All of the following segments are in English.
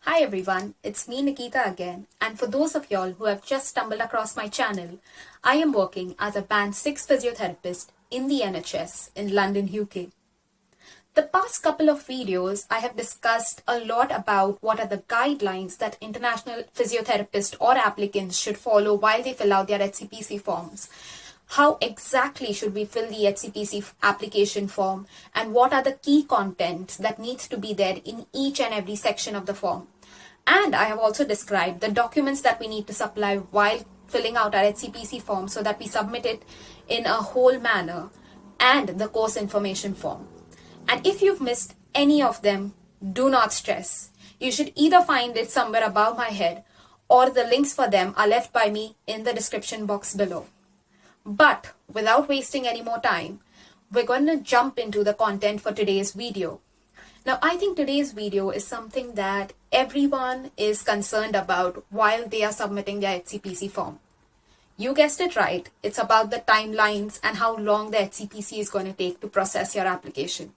Hi everyone, it's me Nikita again, and for those of y'all who have just stumbled across my channel, I am working as a Band 6 physiotherapist in the NHS in London, UK. The past couple of videos, I have discussed a lot about what are the guidelines that international physiotherapists or applicants should follow while they fill out their HCPC forms. How exactly should we fill the HCPC application form, and what are the key contents that needs to be there in each and every section of the form. And I have also described the documents that we need to supply while filling out our HCPC form so that we submit it in a whole manner, and the course information form. And if you've missed any of them, do not stress. You should either find it somewhere above my head, or the links for them are left by me in the description box below. But without wasting any more time, we're going to jump into the content for today's video. Now, I think today's video is something that everyone is concerned about while they are submitting their HCPC form. You guessed it right, it's about the timelines and how long the HCPC is going to take to process your application.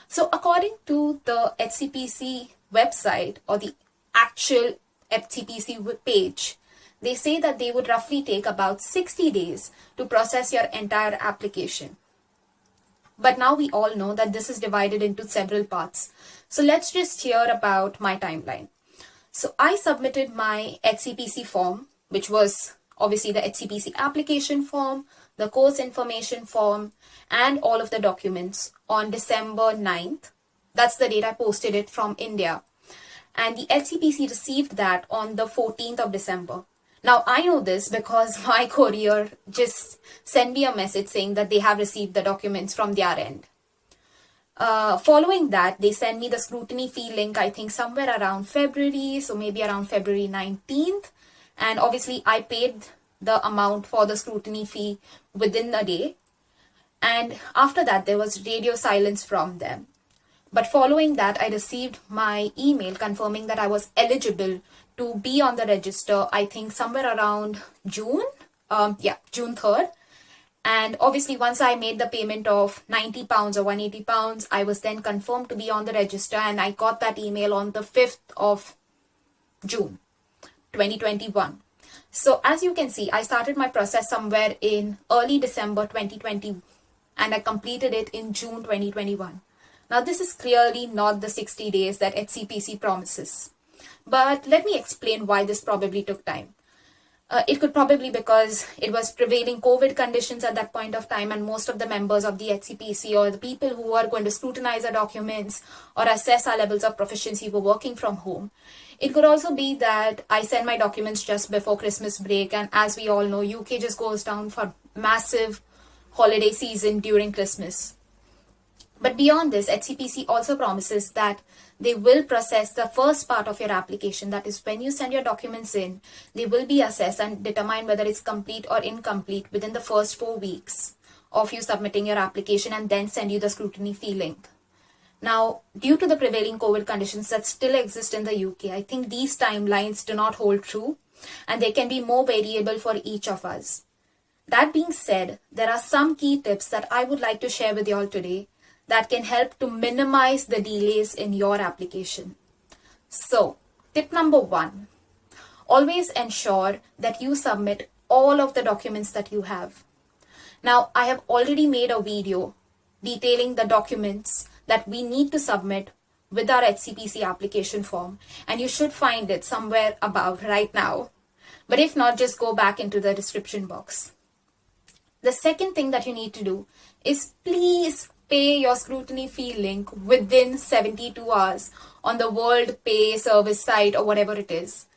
So according to the HCPC website or the actual HCPC page, they say that they would roughly take about 60 days to process your entire application. But now we all know that this is divided into several parts. So let's just hear about my timeline. So I submitted my HCPC form, which was obviously the HCPC application form, the course information form, and all of the documents on December 9th. That's the date I posted it from India. And the HCPC received that on the 14th of December. Now, I know this because my courier just sent me a message saying that they have received the documents from their end. Following that, they sent me the scrutiny fee link, I think somewhere around February, so maybe around February 19th. And obviously, I paid the amount for the scrutiny fee within a day. And after that, there was radio silence from them. But following that, I received my email confirming that I was eligible to be on the register, I think somewhere around June, June 3rd. And obviously, once I made the payment of £90 or £180, I was then confirmed to be on the register, and I got that email on the 5th of June, 2021. So as you can see, I started my process somewhere in early December 2020, and I completed it in June 2021. Now, this is clearly not the 60 days that HCPC promises. But let me explain why this probably took time. It could probably because it was prevailing COVID conditions at that point of time, and most of the members of the HCPC or the people who are going to scrutinize our documents or assess our levels of proficiency were working from home. It could also be that I sent my documents just before Christmas break, and as we all know, UK just goes down for massive holiday season during Christmas. But beyond this, HCPC also promises that they will process the first part of your application. That is, when you send your documents in, they will be assessed and determine whether it's complete or incomplete within the first 4 weeks of you submitting your application, and then send you the scrutiny fee link. Now, due to the prevailing COVID conditions that still exist in the UK, I think these timelines do not hold true, and they can be more variable for each of us. That being said, there are some key tips that I would like to share with you all today that can help to minimize the delays in your application. So, tip number 1, always ensure that you submit all of the documents that you have. Now, I have already made a video detailing the documents that we need to submit with our HCPC application form, and you should find it somewhere above right now. But if not, just go back into the description box. The second thing that you need to do is please pay your scrutiny fee link within 72 hours on the World Pay Service site or whatever it is.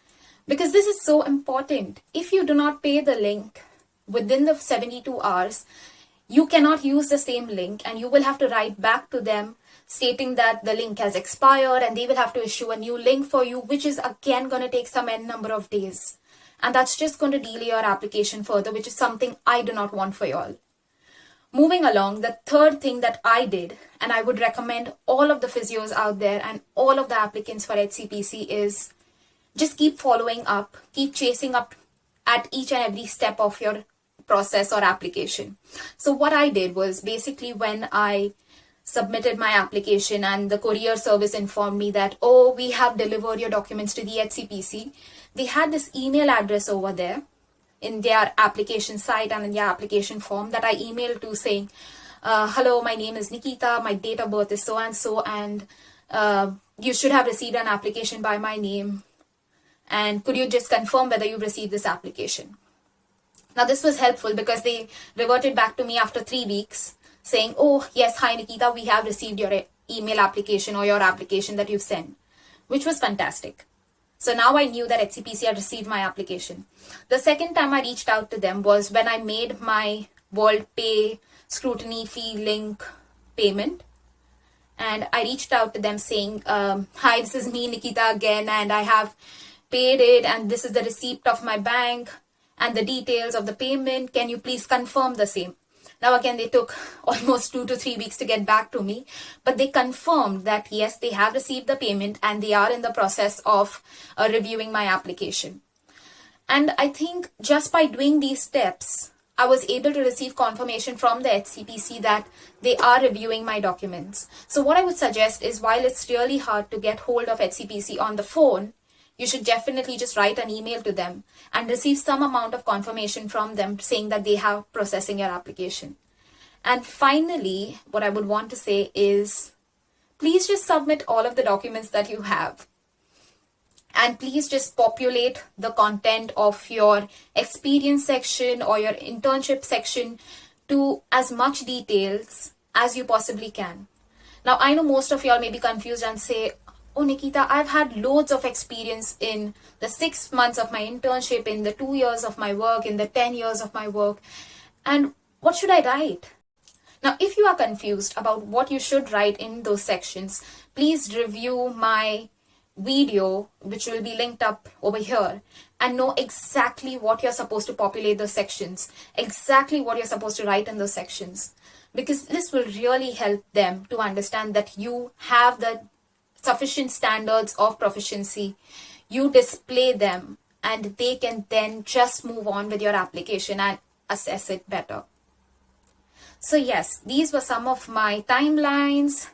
Because this is so important. If you do not pay the link within the 72 hours, you cannot use the same link, and you will have to write back to them stating that the link has expired, and they will have to issue a new link for you, which is again going to take some n number of days. And that's just going to delay your application further, which is something I do not want for you all. Moving along, the third thing that I did, and I would recommend all of the physios out there and all of the applicants for HCPC, is just keep following up, keep chasing up at each and every step of your process or application. So what I did was basically when I submitted my application and the courier service informed me that, oh, we have delivered your documents to the HCPC, they had this email address over there in their application site and in their application form that I emailed to saying, hello, my name is Nikita, my date of birth is so and so, and you should have received an application by my name, and could you just confirm whether you received this application? Now this was helpful because they reverted back to me after 3 weeks saying, oh yes, hi Nikita, we have received your email application or your application that you've sent, which was fantastic. So now I knew that HCPC had received my application. The second time I reached out to them was when I made my World Pay scrutiny fee link payment. And I reached out to them saying, hi, this is me, Nikita again, and I have paid it, and this is the receipt of my bank and the details of the payment. Can you please confirm the same? Now again, they took almost 2 to 3 weeks to get back to me, but they confirmed that yes, they have received the payment and they are in the process of reviewing my application. And I think just by doing these steps, I was able to receive confirmation from the HCPC that they are reviewing my documents. So what I would suggest is, while it's really hard to get hold of HCPC on the phone, you should definitely just write an email to them and receive some amount of confirmation from them saying that they have processing your application. And finally, what I would want to say is, please just submit all of the documents that you have. And please just populate the content of your experience section or your internship section to as much details as you possibly can. Now, I know most of y'all may be confused and say, oh, Nikita, I've had loads of experience in the 6 months of my internship, in the 2 years of my work, in the 10 years of my work. And what should I write? Now, if you are confused about what you should write in those sections, please review my video, which will be linked up over here, and know exactly what you're supposed to populate those sections, exactly what you're supposed to write in those sections, because this will really help them to understand that you have the sufficient standards of proficiency, you display them, and they can then just move on with your application and assess it better. So yes, these were some of my timelines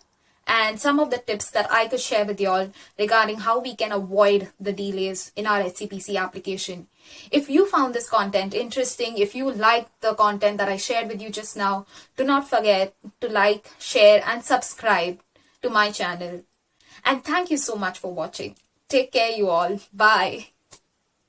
and some of the tips that I could share with y'all regarding how we can avoid the delays in our HCPC application. If you found this content interesting, if you liked the content that I shared with you just now, do not forget to like, share, and subscribe to my channel. And thank you so much for watching. Take care, you all. Bye.